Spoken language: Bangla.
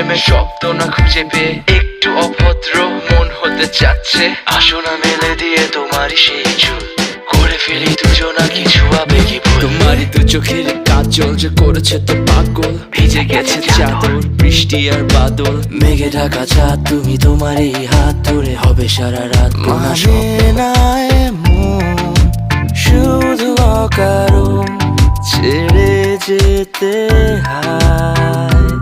প্রেমের শব্দ না খুঁজে পেয়ে একটু অভদ্র মন হতে চাচ্ছে। আসো না মেলে দিয়ে তোমারই সেই চুল, করে ফেলি দুজনা কিছু আবেগী ভুল। তোমারই দু চোখের কাজল যে করেছে তো পাগল, ভিজে গেছে চাদর বৃষ্টি আর বাদল। মেঘে ঢাকা চাঁদ তুমি তোমার এই হাত ধরে হবে সারা রাত। মানে না এমন শুধু অকারণ ছেড়ে যেতে হয়।